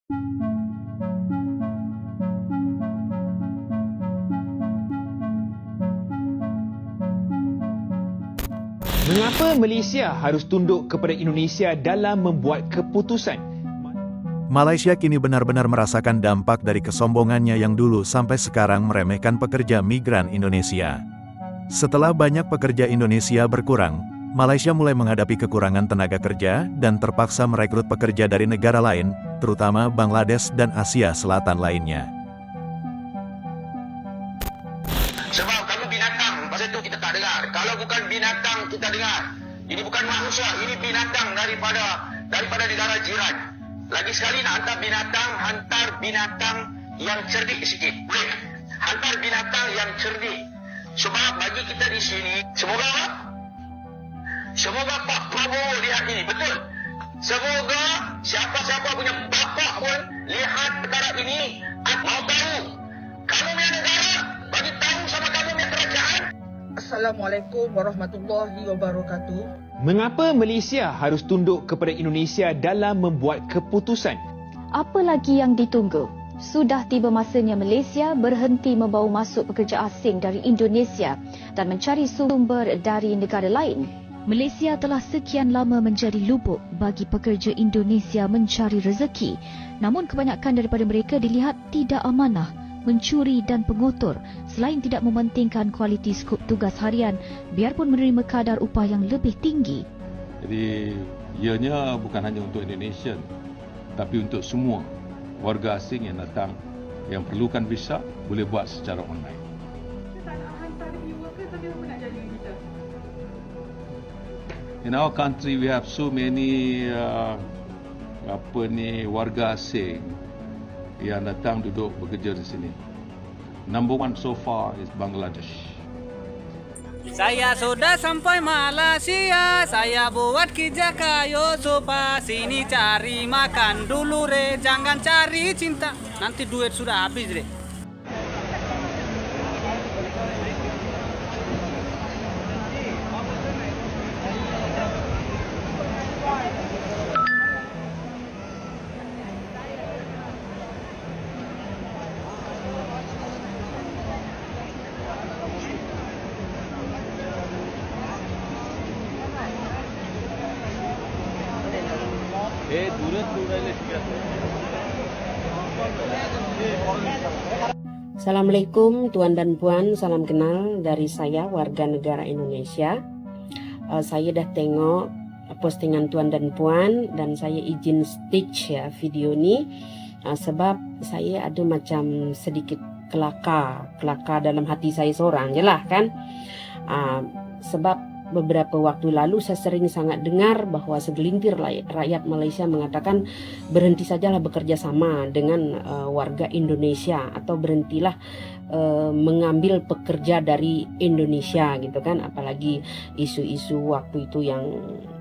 Mengapa Malaysia harus tunduk kepada Indonesia dalam membuat keputusan? Malaysia kini benar-benar merasakan dampak dari kesombongannya yang dulu sampai sekarang meremehkan pekerja migran Indonesia. Setelah banyak pekerja Indonesia berkurang, Malaysia mulai menghadapi kekurangan tenaga kerja dan terpaksa merekrut pekerja dari negara lain, terutama Bangladesh dan Asia Selatan lainnya. Sebab kamu binatang, pasal itu kita tak dengar. Kalau bukan binatang, kita dengar. Ini bukan manusia, ini binatang daripada negara jiran. Lagi sekali nak hantar binatang yang cerdik sikit. Boleh? Hantar binatang yang cerdik. Sebab bagi kita di sini, semoga Pak Prabowo lihat ini, betul? Semoga siapa-siapa punya bapak pun lihat perkara ini, mau tahu. Kamu punya negara, bagi tahu sama kamu punya kerajaan. Assalamualaikum warahmatullahi wabarakatuh. Mengapa Malaysia harus tunduk kepada Indonesia dalam membuat keputusan? Apa lagi yang ditunggu? Sudah tiba masanya Malaysia berhenti membawa masuk pekerja asing dari Indonesia dan mencari sumber dari negara lain. Malaysia telah sekian lama menjadi lubuk bagi pekerja Indonesia mencari rezeki. Namun kebanyakan daripada mereka dilihat tidak amanah, mencuri dan pengotor selain tidak mementingkan kualiti skop tugas harian biarpun menerima kadar upah yang lebih tinggi. Jadi ianya bukan hanya untuk Indonesian tapi untuk semua warga asing yang datang yang perlukan visa boleh buat secara online. Kita tak nak hantar viewer ke tapi apa nak jadi kita? In our country we have so many warga asing yang datang duduk bekerja di sini. Number one so far is Bangladesh. Saya sudah sampai Malaysia, saya buat kerja kayo soba. Sini cari makan dulu re, jangan cari cinta, nanti duit sudah habis re. Assalamualaikum Tuan dan Puan, salam kenal dari saya warga negara Indonesia. Saya dah tengok postingan Tuan dan Puan dan saya izin stitch ya video ni sebab saya ada macam sedikit kelakar dalam hati saya seorang je lah kan. Sebab beberapa waktu lalu saya sering sangat dengar bahawa segelintir rakyat Malaysia mengatakan berhenti sajalah bekerja sama dengan warga Indonesia atau berhentilah mengambil pekerja dari Indonesia gitu kan, apalagi isu-isu waktu itu yang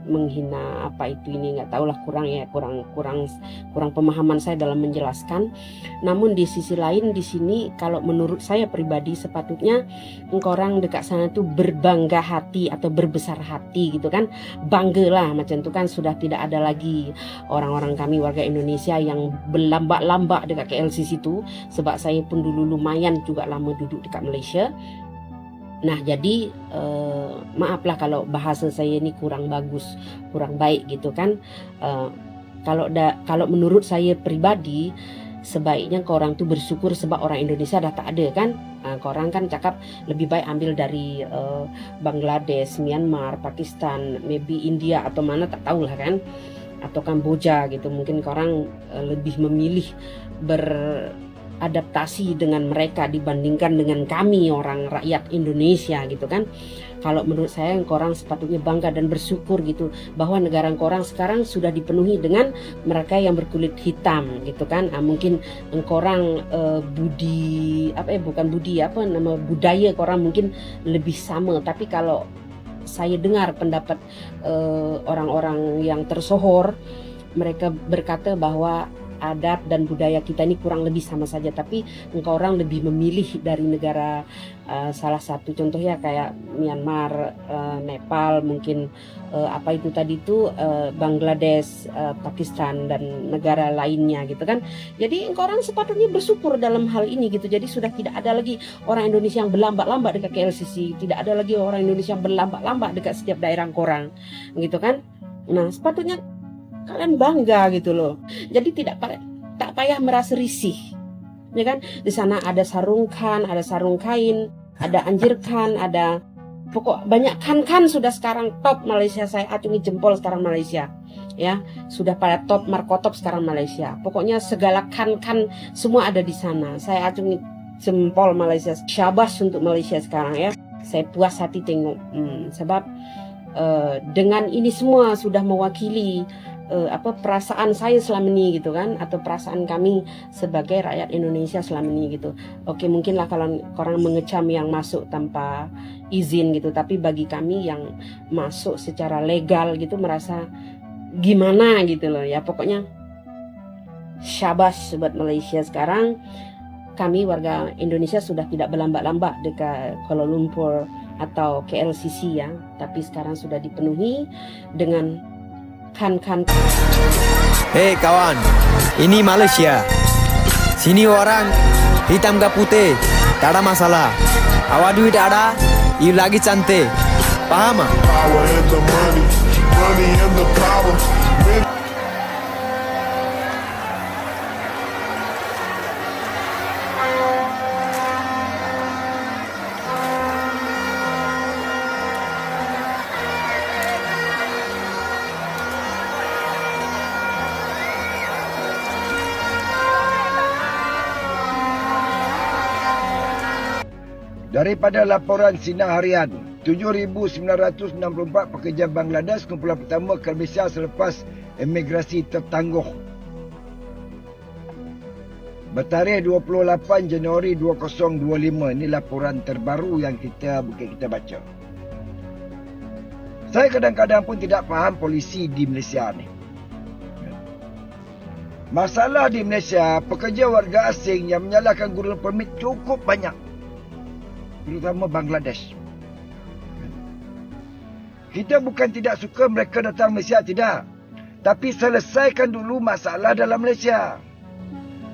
menghina apa itu ini, nggak tahulah, kurang pemahaman saya dalam menjelaskan. Namun di sisi lain di sini kalau menurut saya pribadi sepatutnya orang dekat sana tuh berbangga hati atau berbesar hati gitu kan, banggalah macam itu kan. Sudah tidak ada lagi orang-orang kami warga Indonesia yang berlambak-lambak dekat KLCC itu, sebab saya pun dulu lumayan juga lama duduk dekat Malaysia. Nah jadi maaflah kalau bahasa saya ini kurang bagus, kurang baik gitu kan. Kalau menurut saya pribadi sebaiknya korang tuh bersyukur sebab orang Indonesia dah tak ada kan. Korang kan cakap lebih baik ambil dari Bangladesh, Myanmar, Pakistan, maybe India atau mana tak tahulah kan, atau Kamboja gitu. Mungkin korang lebih memilih adaptasi dengan mereka dibandingkan dengan kami orang rakyat Indonesia gitu kan. Kalau menurut saya korang sepatutnya bangga dan bersyukur gitu bahwa negara korang sekarang sudah dipenuhi dengan mereka yang berkulit hitam gitu kan. Mungkin korang budaya korang mungkin lebih sama, tapi kalau saya dengar pendapat orang-orang yang tersohor, mereka berkata bahwa adat dan budaya kita ini kurang lebih sama saja, tapi engkau orang lebih memilih dari negara salah satu contohnya kayak Myanmar, Nepal, mungkin apa itu tadi itu Bangladesh, Pakistan dan negara lainnya gitu kan. Jadi engkau orang sepatutnya bersyukur dalam hal ini gitu. Jadi sudah tidak ada lagi orang Indonesia yang berlambak-lambak dekat KLCC, tidak ada lagi orang Indonesia yang berlambak-lambak dekat setiap daerah korang gitu kan. Nah, sepatutnya kalian bangga gitu loh. Jadi tak payah merasa risih. Ya kan? Di sana ada sarung khan, ada sarung kain, ada anjir khan, ada pokok banyak kan sudah sekarang top Malaysia. Saya acungi jempol sekarang Malaysia. Ya, sudah pada top markotop sekarang Malaysia. Pokoknya segala kan semua ada di sana. Saya acungi jempol Malaysia. Syabas untuk Malaysia sekarang ya. Saya puas hati tengok. Sebab dengan ini semua sudah mewakili perasaan saya selama ini gitu kan, atau perasaan kami sebagai rakyat Indonesia selama ini gitu. Oke, mungkinlah kalau orang mengecam yang masuk tanpa izin gitu, tapi bagi kami yang masuk secara legal gitu merasa gimana gitu loh ya. Pokoknya syabas buat Malaysia sekarang. Kami warga Indonesia sudah tidak berlambak-lambak dekat Kuala Lumpur atau KLCC ya, tapi sekarang sudah dipenuhi dengan kan. Hei kawan, ini Malaysia. Sini orang hitam ke putih, tak ada masalah. Awak duit ada, you lagi cantik. Paham? Power and the money and the power. Daripada laporan Sinar Harian, 7,964 pekerja Bangladesh kumpulan pertama ke Malaysia selepas imigrasi tertangguh. Bertarikh 28 Januari 2025, ini laporan terbaru yang kita baca. Saya kadang-kadang pun tidak faham polisi di Malaysia ni. Masalah di Malaysia, pekerja warga asing yang menyalahkan gurun permit cukup banyak, terutama Bangladesh. Kita bukan tidak suka mereka datang Malaysia, tidak. Tapi selesaikan dulu masalah dalam Malaysia.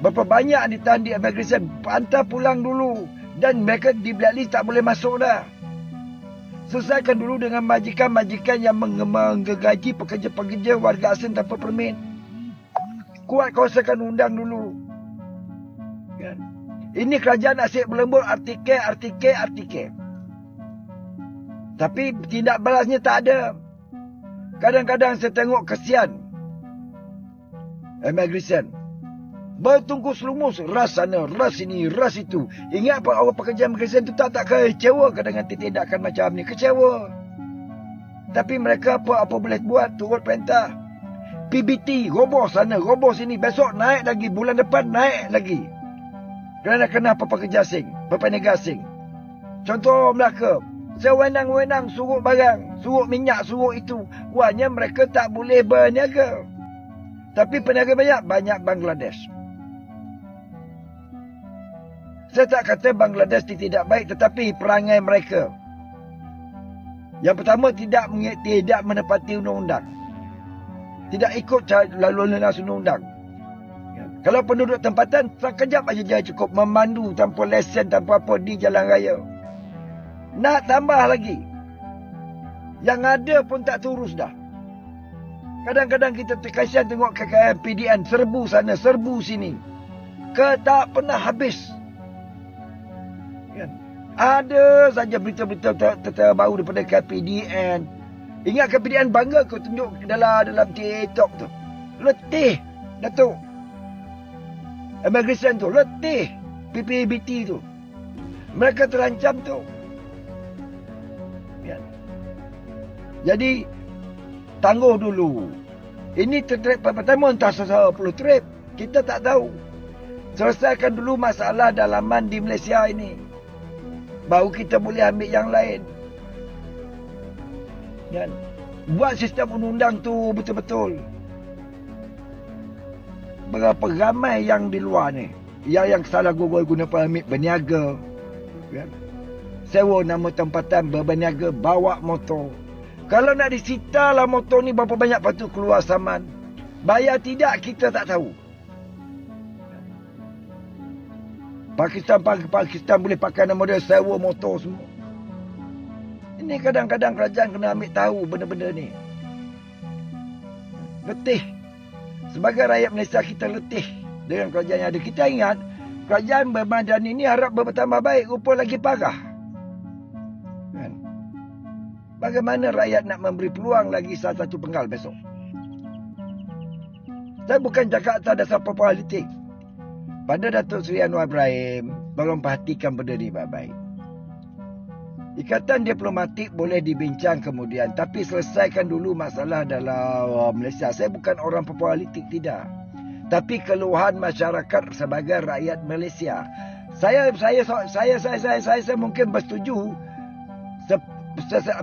Berapa banyak ditahan di immigration, hantar pulang dulu. Dan mereka di blacklist tak boleh masuk dah. Selesaikan dulu dengan majikan-majikan yang menggaji pekerja-pekerja warga asing tanpa permit. Kuat kawasan undang dulu. Kan? Ini kerajaan asyik berlembut artikel. Tapi tindak balasnya tak ada. Kadang-kadang saya tengok kesian immigration. Bertungkus lumus, ras sana, ras sini, ras itu. Ingat apa orang pekerja immigration tu tak kecewa dengan tindakan macam ni. Kecewa. Tapi mereka apa boleh buat, turut perintah. PBT, roboh sana, roboh sini. Besok naik lagi, bulan depan naik lagi. Kerana kena apa pekerja asing, berpeniaga asing. Contoh Melaka, sewenang-wenang suruh barang, suruh minyak, suruh itu. Wahnya mereka tak boleh berniaga. Tapi peniaga banyak Bangladesh. Saya tak kata Bangladesh tidak baik, tetapi perangai mereka. Yang pertama, tidak menepati undang-undang. Tidak ikut lalu lintas undang-undang. Kalau penduduk tempatan, sekejap aja cukup memandu tanpa lesen, tanpa apa di jalan raya. Nak tambah lagi. Yang ada pun tak turus dah. Kadang-kadang kita terkasihan tengok KKM PDN, serbu sana, serbu sini. Tak pernah habis. Kan? Ada saja berita-berita terbaru daripada KPDN. Ingat KPDN bangga kau tunjuk dalam TikTok tu. Letih, Datuk. Immigration tu, letih. PPBT tu. Mereka terancam tu. Ya. Jadi, tangguh dulu. Ini trip pertama entah 10 trip. Kita tak tahu. Selesaikan dulu masalah dalaman di Malaysia ini. Baru kita boleh ambil yang lain. Dan buat sistem undang-undang tu betul-betul. berapa ramai yang di luar ni yang salah guna permit berniaga, kan? Sewa nama tempatan berniaga, bawa motor. Kalau nak disita lah motor ni, berapa banyak patut keluar saman. Bayar tidak, kita tak tahu. Pakistan boleh pakai nama dia sewa motor semua. Ini kadang-kadang kerajaan kena ambil tahu benda-benda ni. Letih. Sebagai rakyat Malaysia, kita letih dengan kerajaan yang ada. Kita ingat, kerajaan berbadan ini harap bertambah baik, rupa lagi parah. Kan? Bagaimana rakyat nak memberi peluang lagi salah satu penggal besok? Saya bukan cakap atas dasar politik. Pada Datuk Seri Anwar Ibrahim, tolong perhatikan benda ni baik-baik. Ikatan diplomatik boleh dibincang kemudian, tapi selesaikan dulu masalah dalam Malaysia. Saya bukan orang politik, tidak. Tapi keluhan masyarakat sebagai rakyat Malaysia. Saya mungkin bersetuju.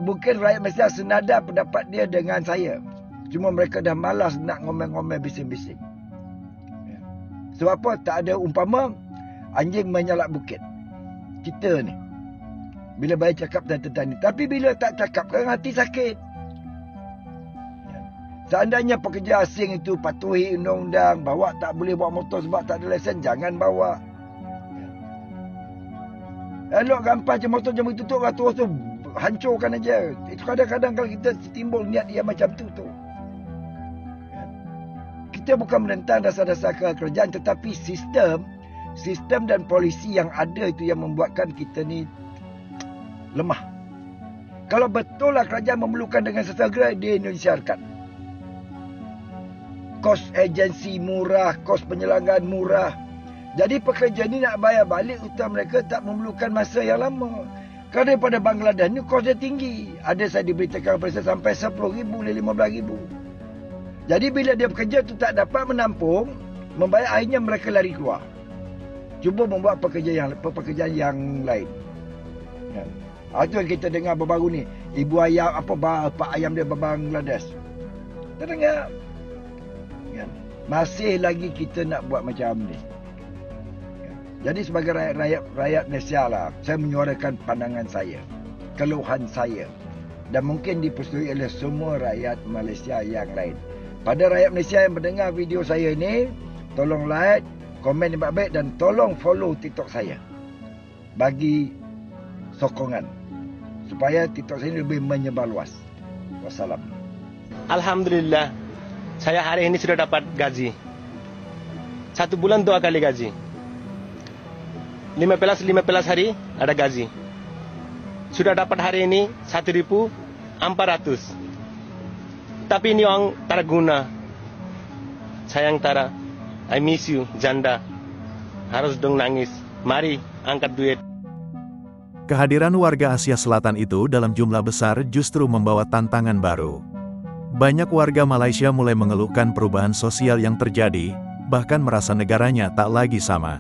Mungkin rakyat Malaysia senada pendapat dia dengan saya. Cuma mereka dah malas nak ngomel-ngomel bising-bising. Sebab apa? Tak ada umpama anjing menyalak bukit. Kita ni bila baik cakap tentang ni. Tapi bila tak cakap, kan hati sakit. Seandainya pekerja asing itu patuhi undang-undang, bawa tak boleh bawa motor sebab tak ada lesen, jangan bawa. Elok gampang je motor jam tutup, terus tu hancurkan aja. Itu kadang-kadang kalau kita timbul niat yang macam tu. Kita bukan menentang dasar-dasar kerajaan, tetapi sistem dan polisi yang ada itu yang membuatkan kita ni lemah. Kalau betul lah kerajaan memerlukan dengan sesegera, dia Indonesiakan. Kos agensi murah, kos penyelenggaraan murah. Jadi pekerja ni nak bayar balik hutang mereka tak memerlukan masa yang lama. Kerana daripada Bangladesh ni kos dia tinggi. Ada saya diberitakan sampai 10,000 hingga 15,000. Jadi bila dia bekerja tu tak dapat menampung, membayar, akhirnya mereka lari keluar. Cuba membuat pekerjaan yang lain. Ya. Itu yang kita dengar baru-baru ni. Ibu ayam, pak ayam dia Bangladesh. Kita dengar. Ya. Masih lagi kita nak buat macam ni. Ya. Jadi sebagai rakyat Malaysia lah, saya menyuarakan pandangan saya. Keluhan saya. Dan mungkin dipersetujui oleh semua rakyat Malaysia yang lain. Pada rakyat Malaysia yang mendengar video saya ini, tolong like, komen yang baik-baik dan tolong follow TikTok saya. Bagi sokongan. Supaya TikTok saya lebih menyebar luas. Wassalam. Alhamdulillah, saya hari ini sudah dapat gaji. 1 bulan 2 kali gaji. 15 hari ada gaji. Sudah dapat hari ini 1.400. Tapi ini orang tak guna. Sayang Tara, I miss you, janda. Harus dong nangis. Mari angkat duit. Kehadiran warga Asia Selatan itu dalam jumlah besar justru membawa tantangan baru. Banyak warga Malaysia mulai mengeluhkan perubahan sosial yang terjadi, bahkan merasa negaranya tak lagi sama.